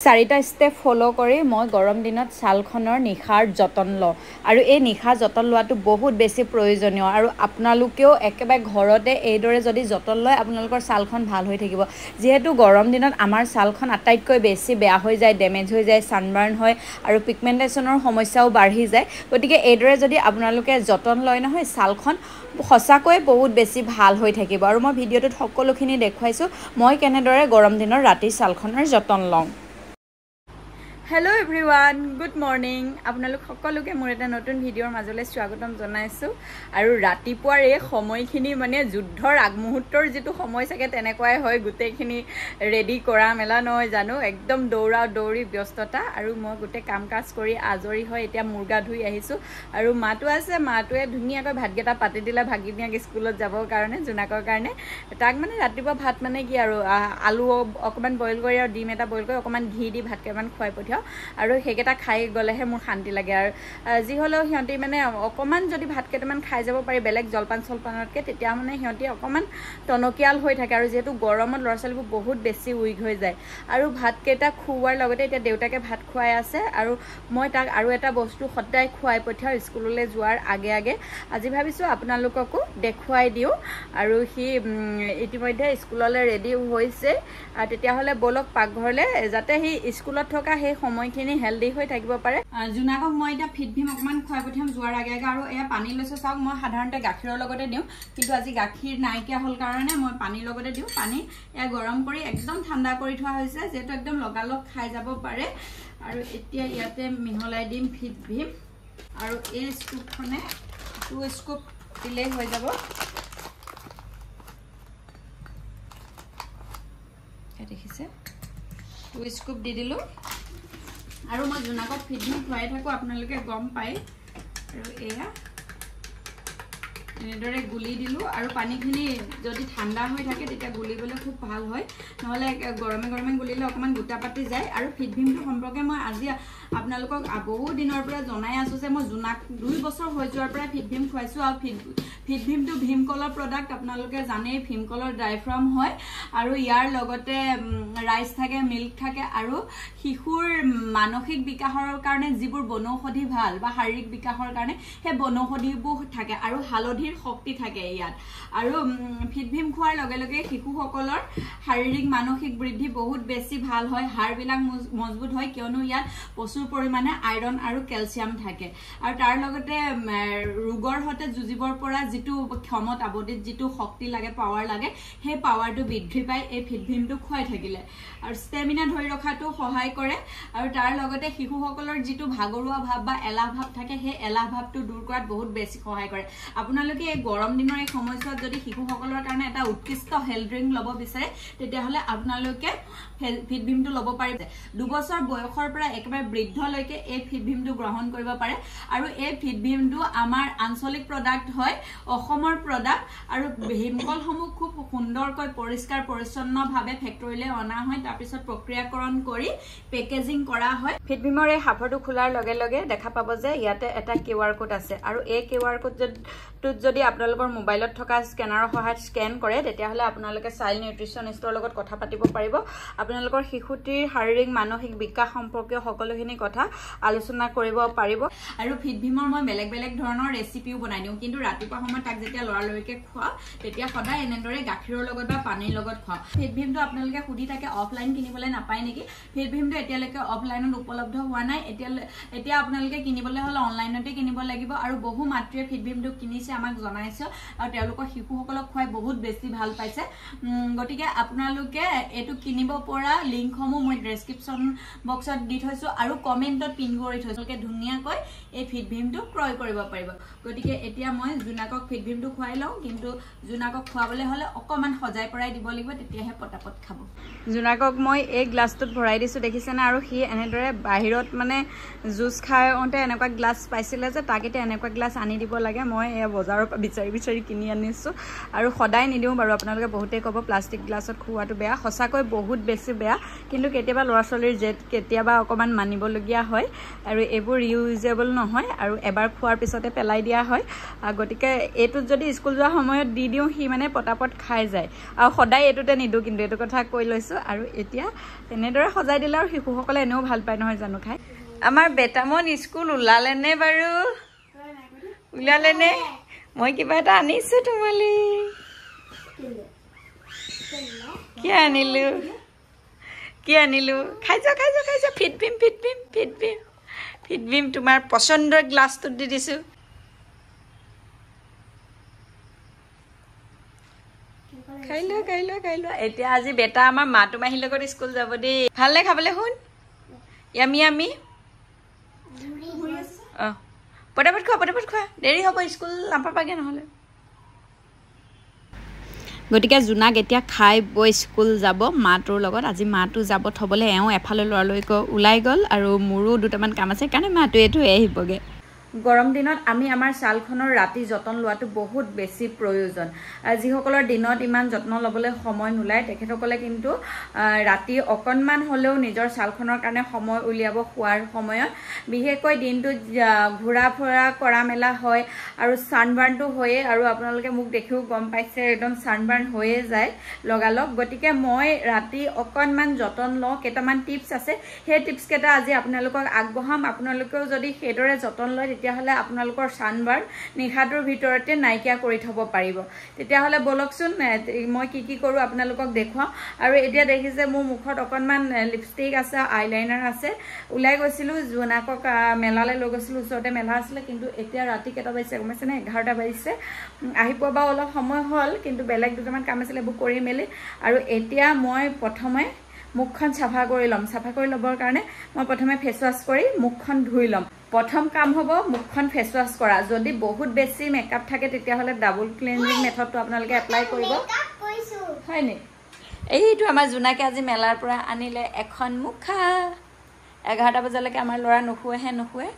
চাৰিটা ষ্টেপ ফলো কৰি মই গৰম দিনত ছালখনৰ নিখাৰ যতন লওঁ আৰু এই নিখাৰ যতন লোৱাটো বহুত বেছি প্ৰয়োজনীয় আৰু আপোনালোকেও একেবাৰে ঘৰতে এইদৰে যদি যতন লয় আপোনালোকৰ ছালখন ভাল হৈ থাকিব যেহেতু গৰম দিনত আমাৰ ছালখন আটাইতকৈ বেছি বেয়া হৈ যায় ডেমেজ হৈ যায় সানবাৰ্ন হয় আৰু পিগমেন্টেশনৰ সমস্যাও বাঢ়ি যায় গতিকে এইদৰে যদি আপোনালোকে যতন লয় নহয় ছালখন সঁচাকৈ বহুত বেছি ভাল হৈ থাকিব আৰু মই ভিডিঅ'টোত সকলোখিনি দেখুৱাইছো মই কেনেদৰে গৰম দিনৰ ৰাতি ছালখনৰ যতন লওঁ Hello everyone, good morning. আপোনালোক সকলোকে মোৰ এটা নতুন ভিডিঅ'ৰ মাজলৈ স্বাগতম জনাইছো আৰু ৰাতিপুৱাৰ এই সময়খিনি মানে যুদ্ধৰ আগমুহূৰ্তৰ যেটো সময় থাকে তেনেকুৱাই হয় গুটেখিনি ৰেডি কৰা মেলা নহয় জানো একদম দৌৰা দৌৰি ব্যস্ততা আৰু মই গুটে কাম কাজ কৰি আজৰি হৈ এতিয়া মুৰ্গা ধুই আহিছো আৰু মাটো আছে মাটোৱে ধুনিয়াকৈ ভাতগেটা পাতি দিলা ভাগিনিয়াক স্কুলত যাবৰ কাৰণে জুনাকৰ কাৰণে তাক মানে ৰাতিপুৱা ভাত মানে কি আৰু আলু অকমান বইল কৰি আৰু ডিম এটা বইল কৰি অকমান ঘি দি ভাত কেমান খুৱাই পঠিয়া আৰু হেগেটা খাই গলেহে মোৰ শান্তি লাগে আৰু যি হলো হিয়ন্তি মানে অকমান যদি ভাত কেটামান খাই যাব পাৰি বেলেগ জলপান সলপানতকে তেতিয়া মানে হিয়ন্তি অকমান টনকিয়াল হৈ থাকে আৰু যেহেতু গৰমত লৰছালিবোৰ বহুত বেছি উইক হৈ যায় আৰু ভাত কেটা খুৱাৰ লগতে এতিয়া দেউতাকে ভাত খুৱাই আছে আৰু মই তাক আৰু এটা বস্তু সদায় খুৱাই পঠিয়াও স্কুললৈ যোৱাৰ আগে আগে আজি ভাবিছো আপোনালোককো দেখুৱাই দিও আৰু হি ইতিমধ্যে স্কুললৈ ৰেডি হৈছে তেতিয়া হলে বলক পাকঘৰলে যাতে হি স্কুলত থকা হে সময়খিনি হেলদি হৈ থাকিব পাৰে জুনাকক মই এটা ফিটভিম অকমান খুৱাই পঠিয়াম যোৱাৰ আগে আগে আৰু এয়া পানী লৈছে চাওক মই সাধাৰণতে গাখীৰৰ লগতে দিওঁ কিন্তু আজি গাখীৰ নাইকিয়া হল কাৰণে মই পানীৰ লগতে দিওঁ পানী এয়া গৰম কৰি একদম ঠাণ্ডা কৰি থোৱা হৈছে যেটো একদম লগালগ খাই যাব পাৰে আৰু এতিয়া ইয়াতে মিহলাই দিম ফিটভিম আৰু এই স্কুপখনে 2 স্কুপ দিলে হৈ যাব দেখিছে 2 স্কুপ দি দিলো আৰু মই জুনাকক ফিটভিম খুৱাই থাকো আপোনালোকে গম পাই আৰু এয়া এনেদৰে গুলি দিলো আৰু পানীখিনি যদি ঠাণ্ডা হৈ থাকে তেতিয়া গুলিবলৈ খুব ভাল হয় নহলে গৰমে গৰমে গুলিলে অকমান গুটা পাতি যায় আৰু ফিটভিমটো সম্পৰ্কে মই আজি আপোনালোকক বহু দিনৰ পৰা জনাই আছো যে মই জুনাক 2 বছৰ হৈ যোৱাৰ পৰা ফিটভিম খুৱাইছো আৰু ফিটভিমটো ভীমকলৰ প্ৰডাক্ট আপোনালোকে জানে ভীমকলৰ ডাইফ্ৰাম হয় আৰু ইয়াৰ লগতে ৰাইস থাকে মিল্ক থাকে আৰু শিশুৰ মানসিক বিকাশৰ কাৰণে যিবোৰ বনৌষধি ভাল বা শাৰীৰিক বিকাশৰ কাৰণে হে বনৌষধিবোৰ থাকে আৰু হালধিৰ শক্তি থাকে ইয়াত আৰু ফিটভিম খোৱাৰ লগে লগে শিশুসকলৰ শাৰীৰিক মানসিক বৃদ্ধি বহুত বেছি ভাল হয় হাড়বিলাক মজবুত হয় কিয়নো ইয়াত প্ৰচুৰ পৰিমাণে আইৰন আৰু ক্যালসিয়াম থাকে আৰু তাৰ লগতে ৰোগৰ হতে যুজিবৰ পৰা যেটো ক্ষমতা বডিত যেটো শক্তি লাগে পাৱাৰ লাগে হে পাৱাৰটো বৃদ্ধি পায় এই ফিটভিমটো খুৱাই থাকিলে আৰু ষ্টেমিনা ধৰি ৰখাটো সহায় কৰে আৰু তাৰ লগতে শিশুসকলৰ যেটো ভাগৰুৱা ভাব বা এলাহ ভাব থাকে হে এলাহ ভাবটো দূৰ কৰাত বহুত বেছি সহায় কৰে আপোনালোকে এই গৰম দিনৰ এই সময়ছোৱাত যদি শিশুসকলৰ কাৰণে এটা উৎকৃষ্ট হেল্থ ড্ৰিংক লব বিচাৰে তেতিয়া হলে আপোনালোকে ফিটভিমটো লব পাৰিব 2 বছৰ বয়সৰ পৰা একেবাৰে বৃদ্ধলৈকে এই ফিটভিমটো গ্ৰহণ কৰিব পাৰে আৰু এই ফিটভিমটো আমাৰ আঞ্চলিক প্ৰডাক্ট হয় অসমৰ প্ৰডাক্ট আৰু ভীমকলসমূহ খুব সুন্দৰকৈ পৰিষ্কাৰ পৰিচ্ছন্নভাৱে ফেক্টৰীলৈ অনা হয় তাৰ পিছত প্ৰক্ৰিয়াকৰণ কৰি পেকেজিং কৰা হয় ফিটভিমৰ এই হাফৰটো খোলাৰ লগে লগে দেখা পাব যে ইয়াতে এটা কিউআৰ কোড আছে আৰু এই কিউআৰ কোডটোত যদি আপোনালোকৰ মোবাইলত থকা স্ক্যানাৰৰ সহায়ত স্ক্যান কৰে তেতিয়া হলে আপোনালোকে চাইল্ড নিউট্ৰিচনিষ্টৰ লগত কথা পাতিব পাৰিব আপোনালোকৰ শিশুটিৰ শাৰীৰিক মানসিক বিকাশ সম্পৰ্কীয় সকলোখিনি কথা আলোচনা কৰিব পাৰিব আৰু ফিটভিমৰ মই বেলেগ বেলেগ ধৰণৰ ৰেচিপিও বনাই দিওঁ কিন্তু ৰাতিপুৱা সময়ত তাক যেতিয়া লৰালৰিকে খোৱা তেতিয়া সদায় এনেদৰে গাখীৰৰ লগত বা পানীৰ লগত খোৱা ফিটভিমটো আপোনালোকে খুদি থাকে অফলাইন কিনিবলৈ নাপায় নেকি ফিটভিমটো এতিয়ালৈকে অফলাইনত উপলব্ধ হোৱা নাই এতিয়া আপোনালোকে কিনিবলৈ হলে অনলাইনতে কিনিব লাগিব আৰু বহু মাতৃয়ে ফিটভিমটো কিনিছে আমাক জনাইছে আৰু তেওঁলোকৰ শিশুসকলক খুৱাই বহুত বেছি ভাল পাইছে গটিকে আপোনালোকে এটো কিনিব পৰা লিংকসমূহ মই ডেসক্ৰিপচন বক্সত দি থৈছো আৰু কমেন্টত পিন কৰি থৈছো কে ধুনিয়াকৈ এই ফিটভিমটো ক্ৰয় কৰিব পাৰিব গটিকে এতিয়া মই জুনাকক ফিটভিমটো খুৱাই লওঁ কিন্তু জুনাকক খুৱাবলৈ হলে অকমান সজাই পৰাই দিব লাগিব তেতিয়াহে পটাপট খাব জুনাকক মই এই গ্লাছটোত ভৰাই দিছো দেখিছেনে আৰু হি এনেদৰে বাহিৰত মানে জুস খাওঁতে এনেকুৱা গ্লাছ পাইছিলে যে তাক এতিয়া এনেকুৱা গ্লাছ আনি দিব লাগে মই এই বজাৰৰ পৰা বিচাৰি কিনি আনিছোঁ আৰু সদায় নিদিওঁ বাৰু আপোনালোকে বহুতেই ক'ব প্লাষ্টিক গ্লাছত খোৱাটো বেয়া সঁচাকৈ বহুত বেছি বেয়া কিন্তু কেতিয়াবা ল'ৰা ছোৱালীৰ জেদ কেতিয়াবা অকণমান মানিবলগীয়া হয় আৰু এইবোৰ ৰিউজেবল নহয় আৰু এবাৰ খোৱাৰ পিছতে পেলাই দিয়া হয় গতিকে এইটোত যদি স্কুল যোৱাৰ সময়ত দি দিওঁ সি মানে পটাপট খাই যায় আৰু সদায় এইটোতে নিদিওঁ কিন্তু এইটো কথা কৈ লৈছোঁ আৰু এতিয়া তেনেদৰে সজাই দিলে আৰু শিশুসকলে এনেও ভাল পায় নহয় জানো খাই আমাৰ বেটামন স্কুল ওলালে নে বাৰু ওলালে নে মই কিবা এটা আনিছোঁ তোমালৈ কি আনিলোঁ খাই যোৱা ফিট বিম তোমাৰ পচন্দৰ গ্লাছটোত দি দিছোঁ খাই লোৱা এতিয়া আজি বেটা আমাৰ মাতো মাহীৰ লগত স্কুল যাব দেই ভালনে খাবলৈ শুন ইয়ামি অঁ পটাপট খোৱা দেৰি হ'ব স্কুল নাপাবাগে নহ'লে গতিকে জোনাক এতিয়া খাই বৈ স্কুল যাব মাটোৰ লগত আজি মাটো যাব থ'বলৈ এওঁ এফালে ল'ৰালৈকে ওলাই গ'ল আৰু মোৰো দুটামান কাম আছে কাৰণে মাটোৱেতো আহিবগৈ গৰম দিনত আমি আমাৰ ছালখনৰ ৰাতি যতন লোৱাটো বহুত বেছি প্ৰয়োজন যিসকলৰ দিনত ইমান যত্ন ল'বলৈ সময় নোলায় তেখেতসকলে কিন্তু ৰাতি অকণমান হ'লেও নিজৰ ছালখনৰ কাৰণে সময় উলিয়াব খোৱাৰ সময়ত বিশেষকৈ দিনটোত ঘূৰা ফুৰা কৰা মেলা হয় আৰু ছানবাৰ্ণটো হয়ে আৰু আপোনালোকে মোক দেখিও গম পাইছে একদম ছানবাৰ্ণ হৈয়ে যায় লগালগ গতিকে মই ৰাতি অকণমান যতন লওঁ কেইটামান টিপছ আছে সেই টিপছকেইটা আজি আপোনালোকক আগবঢ়াম আপোনালোকেও যদি সেইদৰে যতন লয় তেতিয়াহ'লে আপোনালোকৰ ছানবাৰ্ণ নিশাটোৰ ভিতৰতে নাইকিয়া কৰি থ'ব পাৰিব তেতিয়াহ'লে বলকচোন মই কি কৰোঁ আপোনালোকক দেখুৱাওঁ আৰু এতিয়া দেখিছে মোৰ মুখত অকণমান লিপষ্টিক আছে আইলাইনাৰ আছে ওলাই গৈছিলোঁ জোনাকক মেলালৈ লৈ গৈছিলোঁ ওচৰতে মেলা আছিলে কিন্তু এতিয়া ৰাতি কেইটা বাজিছে গম পাইছেনে 11টা বাজিছে আহি পোৱা বাৰু অলপ সময় হ'ল কিন্তু বেলেগ দুটামান কাম আছিলে এইবোৰ কৰি মেলি আৰু এতিয়া মই প্ৰথমে মুখখন চাফা কৰি ল'ম চাফা কৰি ল'বৰ কাৰণে মই প্ৰথমে ফেচ ৱাছ কৰি মুখখন ধুই ল'ম প্ৰথম কাম হ'ব মুখখন ফেচ ৱাছ কৰা যদি বহুত বেছি মেকআপ থাকে তেতিয়াহ'লে ডাবল ক্লিনজিং মেথডটো আপোনালোকে এপ্লাই কৰিব হয়নি এইটো আমাৰ জোনাকে আজি মেলাৰ পৰা আনিলে এখন মুখা 11টা বজালৈকে আমাৰ ল'ৰা নুশুৱে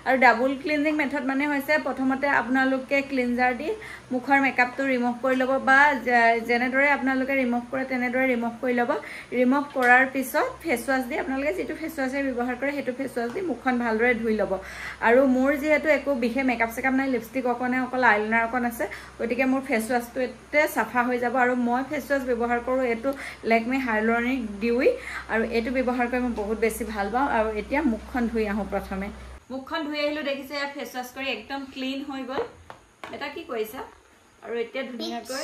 আৰু ডাবল ক্লিনজিং মেথড মানে হৈছে প্ৰথমতে আপোনালোকে ক্লিনজাৰ দি মুখৰ মেকআপটো ৰিমুভ কৰি ল'ব বা যেনেদৰে আপোনালোকে ৰিমুভ কৰে তেনেদৰে ৰিমুভ কৰি ল'ব ৰিমুভ কৰাৰ পিছত ফেচ ৱাছ দি আপোনালোকে যিটো ফেচ ৱাছে ব্যৱহাৰ কৰে সেইটো ফেচ ৱাছ দি মুখখন ভালদৰে ধুই ল'ব আৰু মোৰ যিহেতু একো বিশেষ মেকআপ চেকআপ নাই লিপষ্টিক অকল আইলাইনাৰ অকণ আছে গতিকে মোৰ ফেচ ৱাছটো এতে চাফা হৈ যাব আৰু মই ফেচ ৱাছ ব্যৱহাৰ কৰোঁ এইটো লেকমি হাইলুৰনিক ডিউই আৰু এইটো ব্যৱহাৰ কৰি মই বহুত বেছি ভাল পাওঁ আৰু এতিয়া মুখখন ধুই আহোঁ প্ৰথমে মুখখন ধুই আহিলোঁ দেখিছে ফেচ ৱাছ কৰি একদম ক্লিন হৈ গ'ল এটা কি কৰিছা আৰু এতিয়া ধুনীয়াকৈ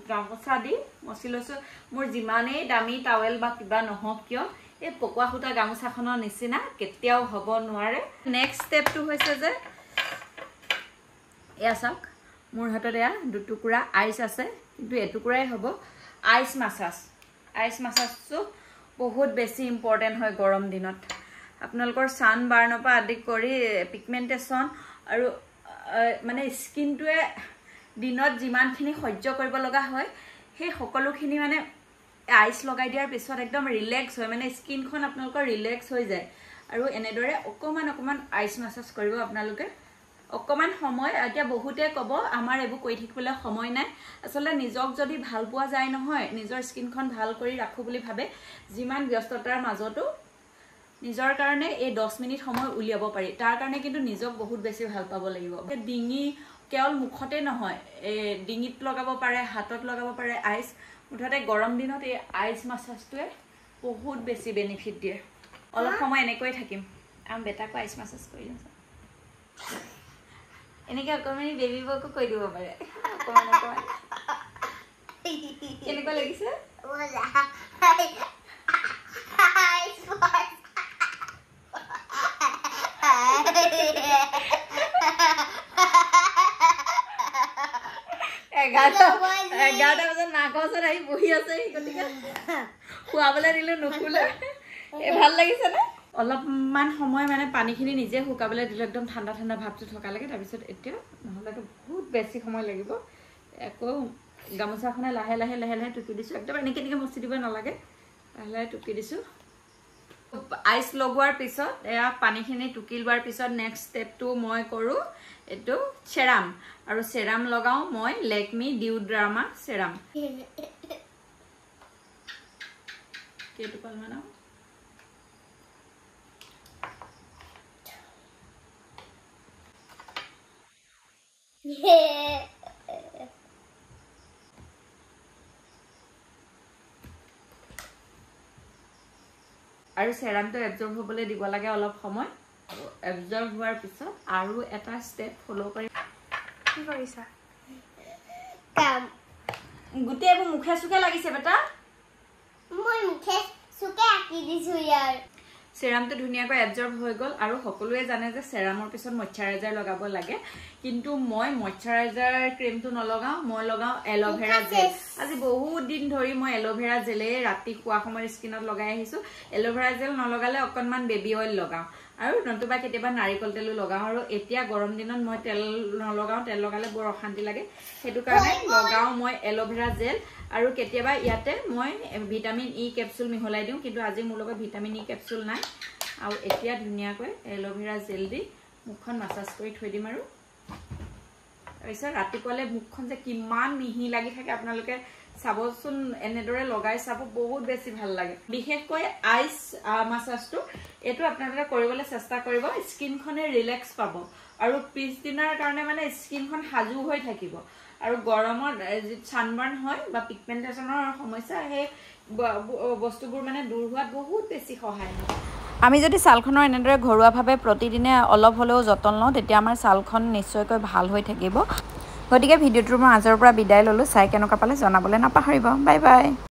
গামোচা দি মচি লৈছোঁ মোৰ যিমানেই দামী টাৱেল বা কিবা নহওক কিয় এই পকোৱা সূতা গামোচাখনৰ নিচিনা কেতিয়াও হ'ব নোৱাৰে নেক্সট ষ্টেপটো হৈছে যে এয়া চাওক মোৰ হাতত এয়া দুটুকুৰা আইচ আছে কিন্তু এটুকুৰাই হ'ব আইচ মাছাজটো বহুত বেছি ইম্পৰ্টেণ্ট হয় গৰম দিনত আপোনালোকৰ ছানবাৰ্ণৰ পৰা আদি কৰি পিগমেণ্টেশ্যন আৰু মানে স্কিনটোৱে দিনত যিমানখিনি সহ্য কৰিব লগা হয় সেই সকলোখিনি মানে আইচ লগাই দিয়াৰ পিছত একদম ৰিলেক্স হয় মানে স্কিনখন আপোনালোকৰ ৰিলেক্স হৈ যায় আৰু এনেদৰে অকণমান আইচ মাছাজ কৰিব আপোনালোকে অকণমান সময় এতিয়া বহুতে ক'ব আমাৰ এইবোৰ কৰি থাকিবলৈ সময় নাই আচলতে নিজক যদি ভাল পোৱা যায় নহয় নিজৰ স্কিনখন ভাল কৰি ৰাখোঁ বুলি ভাবে যিমান ব্যস্ততাৰ মাজতো নিজৰ কাৰণে এই 10 মিনিট সময় উলিয়াব পাৰি তাৰ কাৰণে কিন্তু নিজক বহুত বেছি ভাল পাব লাগিব ডিঙি কেৱল মুখতে নহয় ডিঙিত লগাব পাৰে হাতত লগাব পাৰে আইচ মুঠতে গৰম দিনত এই আইচ মাছাজটোৱে বহুত বেছি বেনিফিট দিয়ে অলপ সময় এনেকৈ থাকিম বেটাকো আইচ মাছাজ কৰি দিওঁ এনেকৈ অকণমানি বেবীবোৰকো কৈ দিব পাৰে অকণমান কেনেকুৱা লাগিছে এঘাৰটা বজাত মাকৰ ওচৰত আহি বহি আছে গতিকে খুৱাবলৈ দিলোঁ নুশুলে ভাল লাগিছে নে অলপমান সময় মানে পানীখিনি নিজে শুকাবলৈ দিলোঁ একদম ঠাণ্ডা ভাৱটো থকালৈকে তাৰপিছত এতিয়া নহ'লেতো বহুত বেছি সময় লাগিব আকৌ গামোচাখনে লাহে লাহে টুকি দিছোঁ একদম এনেকৈ মচি দিব নালাগে লাহে লাহে টুকি দিছোঁ আইচ লগোৱাৰ পিছত এয়া পানীখিনি টুকি লোৱাৰ পিছত নেক্সট ষ্টেপটো মই কৰোঁ এইটো চেৰাম আৰু চেৰাম লগাওঁ মই লেকমি ডিউ ড্ৰামা চেৰাম কেইটোপাল মান আৰু চেৰামটো এবজৰ্ব হ'বলৈ দিব লাগে অলপ সময় এবজৰ্ব হোৱাৰ পিছত আৰু এটা ষ্টেপ ফলো কৰি কি কৰিছা কাম গুটি এইবোৰ মুখে চুখে লাগিছে বেটা মই মুখে চুকে আঁকি দিছো ইয়াৰ চেৰামটো ধুনীয়াকৈ এবজৰ্ব হৈ গ'ল আৰু সকলোৱে জানে যে চেৰামৰ পিছত মইশ্চাৰাইজাৰ লগাব লাগে কিন্তু মই মইশ্চাৰাইজাৰ ক্ৰীমটো নলগাওঁ মই লগাওঁ এল'ভেৰা জেল আজি বহুত দিন ধৰি মই এল'ভেৰা জেলে ৰাতি খোৱা সময়ত স্কিনত লগাই আহিছোঁ এল'ভেৰা জেল নলগালে অকণমান বেবী অইল লগাওঁ আৰু নতুবা কেতিয়াবা নাৰিকল তেলো লগাওঁ আৰু এতিয়া গৰম দিনত মই তেল নলগাওঁ তেল লগালে বৰ অশান্তি লাগে সেইটো কাৰণে লগাওঁ মই এল'ভেৰা জেল আৰু কেতিয়াবা ইয়াতে মই ভিটামিন ই কেপচুল মিহলাই দিওঁ কিন্তু আজি মোৰ লগত ভিটামিন ই কেপচুল নাই আৰু এতিয়া ধুনীয়াকৈ এল'ভেৰা জেল দি মুখখন মাছাজ কৰি থৈ দিম আৰু তাৰপিছত ৰাতিপুৱালে মুখখন যে কিমান মিহি লাগি থাকে আপোনালোকে চাবচোন এনেদৰে লগাই চাব বহুত বেছি ভাল লাগে বিশেষকৈ আইচ মাছাজটো এইটো আপোনালোকে কৰিবলৈ চেষ্টা কৰিব স্কিনখনে ৰিলেক্স পাব আৰু পিছদিনাৰ কাৰণে মানে স্কিনখন সাজু হৈ থাকিব আৰু গৰমত ছানবাৰ্ণ হয় বা পিগমেণ্টেশ্যনৰ সমস্যা সেই বস্তুবোৰ মানে দূৰ হোৱাত বহুত বেছি সহায় হয় আমি যদি ছালখনৰ এনেদৰে ঘৰুৱাভাৱে প্ৰতিদিনে অলপ হ'লেও যতন লওঁ তেতিয়া আমাৰ ছালখন নিশ্চয়কৈ ভাল হৈ থাকিব গতিকে ভিডিঅ'টোৰ মই আজিৰ পৰা বিদায় ল'লোঁ চাই কেনেকুৱা পালে জনাবলৈ নাপাহৰিব বাই বাই